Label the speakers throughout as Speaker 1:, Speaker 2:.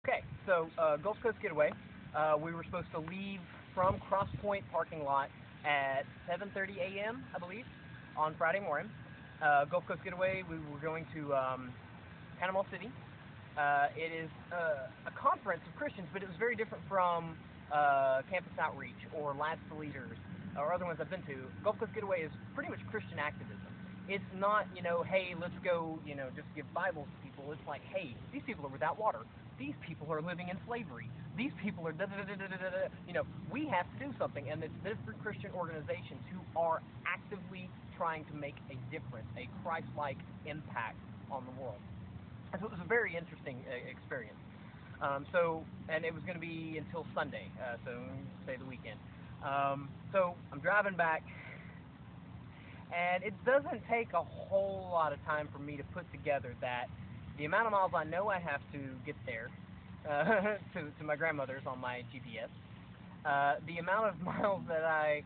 Speaker 1: Okay, so Gulf Coast Getaway. We were supposed to leave from Cross Point parking lot at 7:30 a.m. I believe on Friday morning. Gulf Coast Getaway. We were going to Panama City. It is a conference of Christians, but it was very different from Campus Outreach or Last Leaders or other ones I've been to. Gulf Coast Getaway is pretty much Christian activism. It's not, hey, let's go, just give Bibles to people. It's like, hey, these people are without water. These people are living in slavery. These people are da da da da da da da. We have to do something, and it's different Christian organizations who are actively trying to make a difference, a Christ-like impact on the world. And so it was a very interesting experience. And it was going to be until Sunday, so say the weekend. So I'm driving back, and it doesn't take a whole lot of time for me to put together that the amount of miles I know I have to get there to my grandmother's on my GPS, the amount of miles that I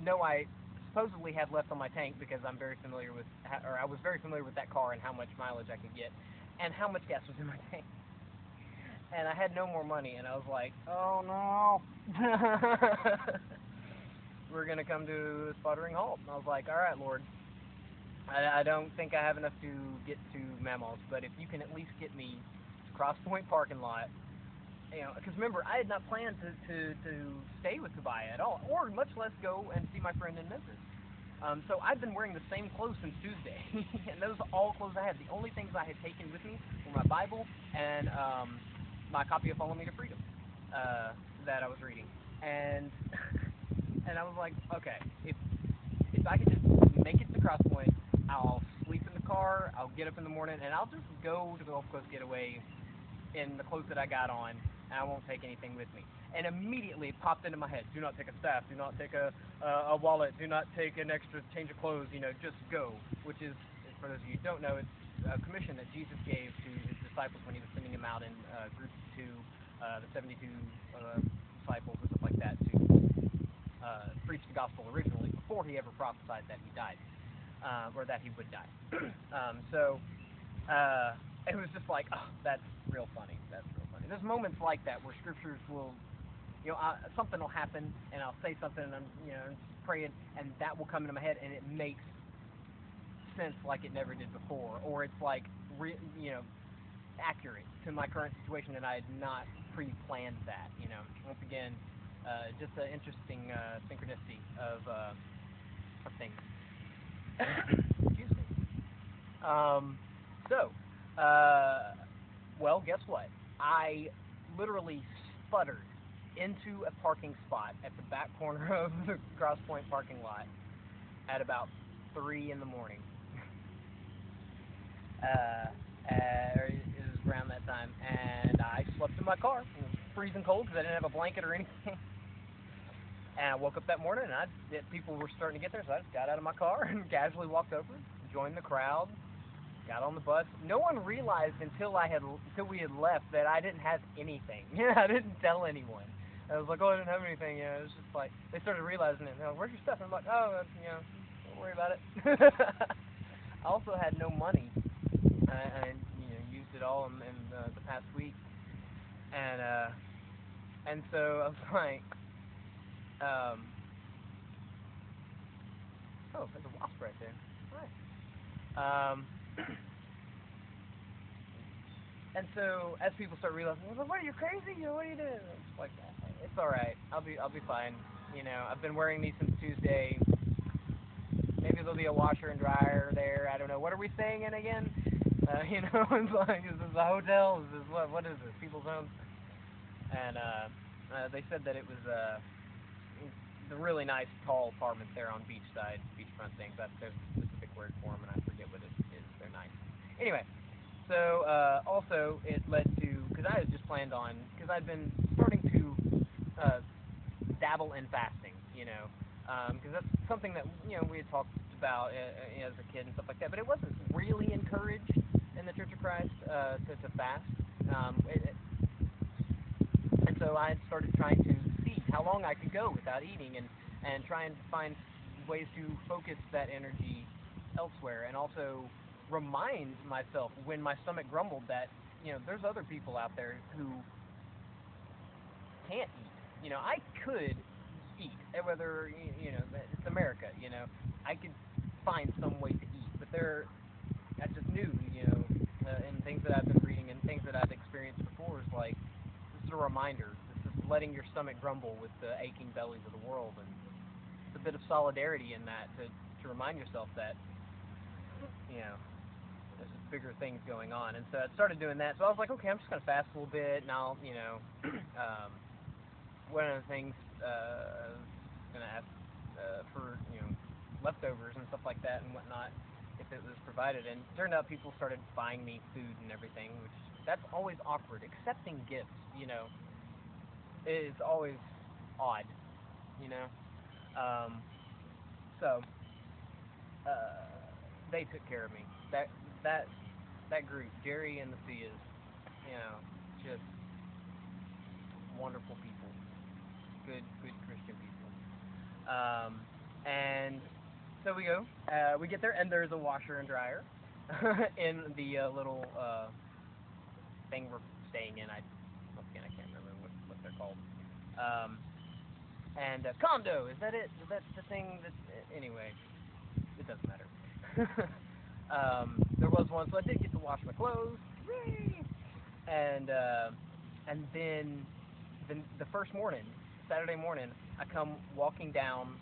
Speaker 1: know I supposedly have left on my tank because I'm very familiar with, or I was very familiar with that car and how much mileage I could get, and how much gas was in my tank. And I had no more money, and I was like, oh no. We're going to come to a sputtering halt. And I was like, all right, Lord, I don't think I have enough to get to Mammoth, but if you can at least get me to Cross Point parking lot, because remember, I had not planned to stay with Tobiah at all, or much less go and see my friend in Memphis. So I've been wearing the same clothes since Tuesday, and those are all clothes I had. The only things I had taken with me were my Bible and my copy of Follow Me to Freedom that I was reading. And and I was like, okay, if I could just make it to Cross Point, I'll sleep in the car, I'll get up in the morning, and I'll just go to the Gulf Coast Getaway in the clothes that I got on, and I won't take anything with me. And immediately it popped into my head, do not take a staff, do not take a wallet, do not take an extra change of clothes, just go, which is, for those of you who don't know, it's a commission that Jesus gave to his disciples when he was sending them out in groups to the 72 disciples and stuff like that to preach the gospel originally before he ever prophesied that he died, or that he would die. It was just like, oh, that's real funny. That's real funny. There's moments like that where scriptures will, something will happen, and I'll say something, and I'm, praying, and that will come into my head, and it makes sense like it never did before, or it's like, accurate to my current situation, and I had not pre-planned that. Once again, just an interesting synchronicity of things. Excuse me. So, well, guess what? I literally sputtered into a parking spot at the back corner of the Cross Point parking lot at about 3 in the morning. It was around that time, and I slept in my car. It was freezing cold because I didn't have a blanket or anything. And I woke up that morning, and people were starting to get there, so I just got out of my car and casually walked over, joined the crowd, got on the bus. No one realized until we had left that I didn't have anything. I didn't tell anyone. I was like, oh, I didn't have anything. It was just like they started realizing it. Where's your stuff? And I'm like, oh, don't worry about it. I also had no money. I used it all in the past week, and so I was like, oh, there's a wasp right there. Nice. And so as people start realizing, what are you crazy? What are you doing? It's like, it's all right. I'll be fine. I've been wearing these since Tuesday. Maybe there'll be a washer and dryer there. I don't know. What are we staying in again? It's like, is this a hotel? Is this what is this? People's homes? And they said that it was the really nice tall apartments there on beachfront things. There's a specific word for them, and I forget what it is. They're nice. Anyway, so also it led to, because I had just planned on, because I'd been starting to dabble in fasting, because that's something that we had talked about as a kid and stuff like that, but it wasn't really encouraged in the Church of Christ to fast. And so I had started trying to see how long I could go without eating and try and find ways to focus that energy elsewhere, and also remind myself when my stomach grumbled that, there's other people out there who can't eat. I could eat, whether it's America. I could find some way to eat, but I just knew, and things that I've been reading and things that I've experienced before is like this is a reminder. This is letting your stomach grumble with the aching bellies of the world, and it's a bit of solidarity in that to remind yourself that there's just bigger things going on. And so I started doing that. So I was like, okay, I'm just gonna fast a little bit, and I'll one of the things I was gonna ask for leftovers and stuff like that and whatnot if it was provided. And it turned out people started buying me food and everything, which that's always awkward. Accepting gifts, is always odd, you know. So they took care of me. That group, Jerry and the Cias, just wonderful people, good Christian people. And so we get there, and there's a washer and dryer in the little thing we're staying in. Once again, I can't remember what they're called. And condo, is that it? Is that the thing that? Anyway, it doesn't matter. There was one, so I did get to wash my clothes. Yay! And then the first morning, Saturday morning, I come walking down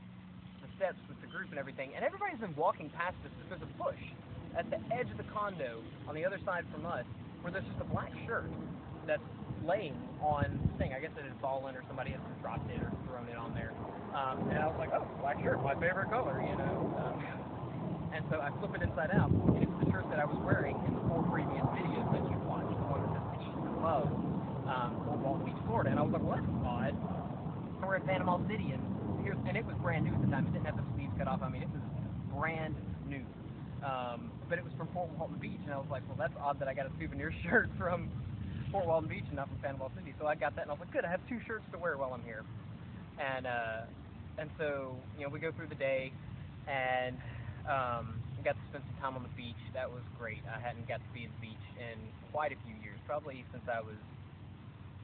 Speaker 1: the steps with the group and everything, and everybody's been walking past us. There's a bush at the edge of the condo on the other side from us, where there's just a black shirt that's laying on the thing. I guess it had fallen, or somebody had dropped it or thrown it on there. And I was like, oh, black shirt, my favorite color, And so I flip it inside out, and it's the shirt that I was wearing in the 4 previous videos that you watched, the one that says Peace and Love, for Walton Beach, Florida. And I was like, well, that's odd. And we're in Panama City, and it was brand new at the time. It didn't have the sleeves cut off. I mean, it was brand new. But it was from Fort Walton Beach, and I was like, well, that's odd that I got a souvenir shirt from Fort Walton Beach and not from Panama City. So I got that, and I was like, good, I have 2 shirts to wear while I'm here. And so, we go through the day, and we got to spend some time on the beach. That was great. I hadn't got to be at the beach in quite a few years, probably since I was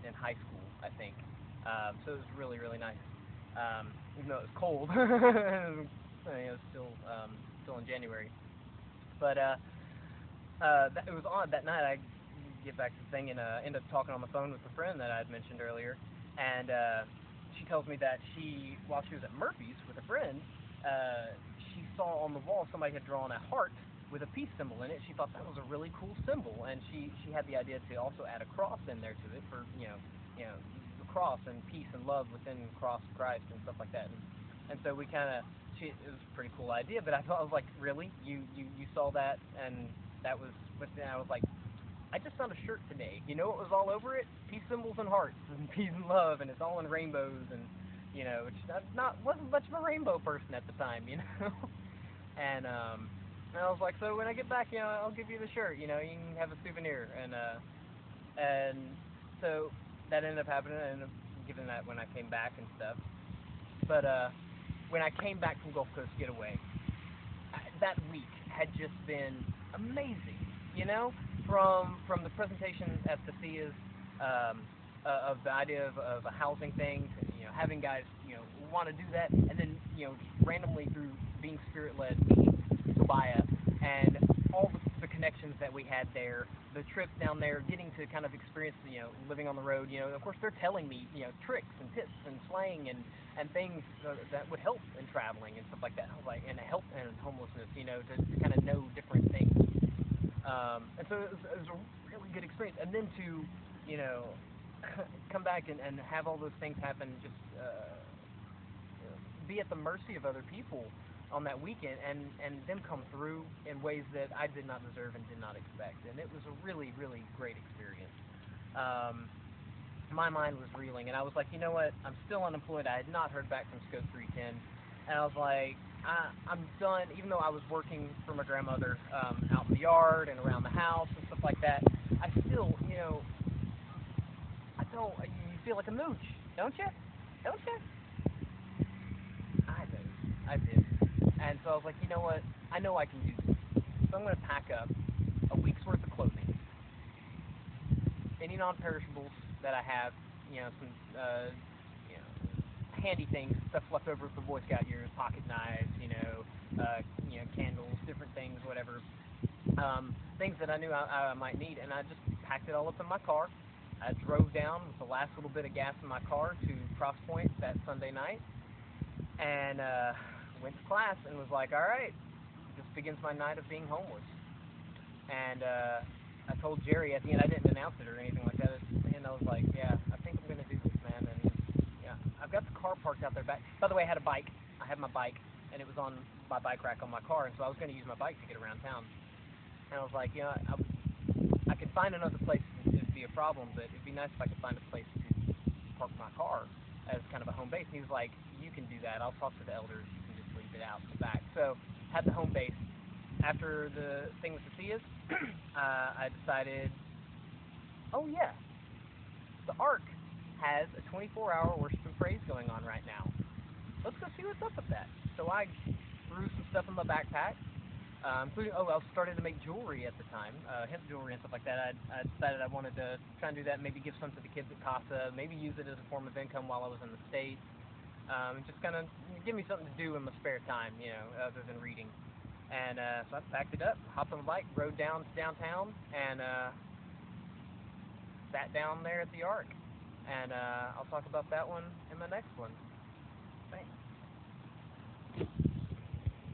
Speaker 1: in high school, I think. So it was really, really nice. Even though it was cold. It was still in January. But it was odd. That night I get back to the thing and end up talking on the phone with a friend that I had mentioned earlier. And she tells me that while she was at Murphy's with a friend, she saw on the wall somebody had drawn a heart with a peace symbol in it. She thought that was a really cool symbol, and she had the idea to also add a cross in there to it for the cross and peace and love within the cross of Christ and stuff like that. And so we it was a pretty cool idea, but I was like, really? You saw that, and that was, but then I was like, I just found a shirt today. You know what was all over it? Peace symbols and hearts and peace and love, and it's all in rainbows, and wasn't much of a rainbow person at the time, And I was like, so when I get back, I'll give you the shirt, you can have a souvenir. And so that ended up happening. I ended up giving that when I came back and stuff. But when I came back from Gulf Coast Getaway, that week had just been amazing, from the presentation at the Cias, of the idea of a housing thing, to, having guys, want to do that, and then, randomly through being spirit-led, Tobiah, and all the connections that we had there, the trip down there, getting to kind of experience, living on the road, of course they're telling me, tricks and tips and slang and things that would help in traveling and stuff like that, like, and help in homelessness, to kind of know different things. And so it was a really good experience. And then to, come back and have all those things happen, just be at the mercy of other people on that weekend, and them come through in ways that I did not deserve and did not expect. And it was a really, really great experience. My mind was reeling, and I was like, you know what? I'm still unemployed. I had not heard back from Scope 310. And I was like, I'm done. Even though I was working for my grandmother out in the yard and around the house and stuff like that, I still, you feel like a mooch, don't you? Don't you? I did. And so I was like, you know what? I know I can do this. So I'm going to pack up a week's worth of clothing, any non-perishables that I have, some, you know, handy things, stuff left over from Boy Scout years, pocket knives, candles, different things, whatever, things that I knew I might need, and I just packed it all up in my car. I drove down with the last little bit of gas in my car to Cross Point that Sunday night, and went to class and was like, all right, this begins my night of being homeless. And I told Jerry at the end, I didn't announce it or anything like that, and I was like, yeah, I think I'm going to do this, man. And yeah, I've got the car parked out there back. By the way, I had a bike. I had my bike, and it was on my bike rack on my car, and so I was going to use my bike to get around town. And I was like, I could find another place it'd be a problem, but it'd be nice if I could find a place to park my car as kind of a home base. And he was like, you can do that. I'll talk to the elders. You can just leave it out in the back. So had the home base. After the thing with the Cias, I decided, oh yeah, the Ark has a 24-hour worship and praise going on right now. Let's go see what's up with that. So I threw some stuff in my backpack, including, I was starting to make jewelry at the time, hemp jewelry and stuff like that. I decided I wanted to try and do that, maybe give some to the kids at Casa, maybe use it as a form of income while I was in the States, and just kind of give me something to do in my spare time, other than reading. And so I packed it up, hopped on the bike, rode down to downtown, and sat down there at the Ark. And I'll talk about that one in my next one.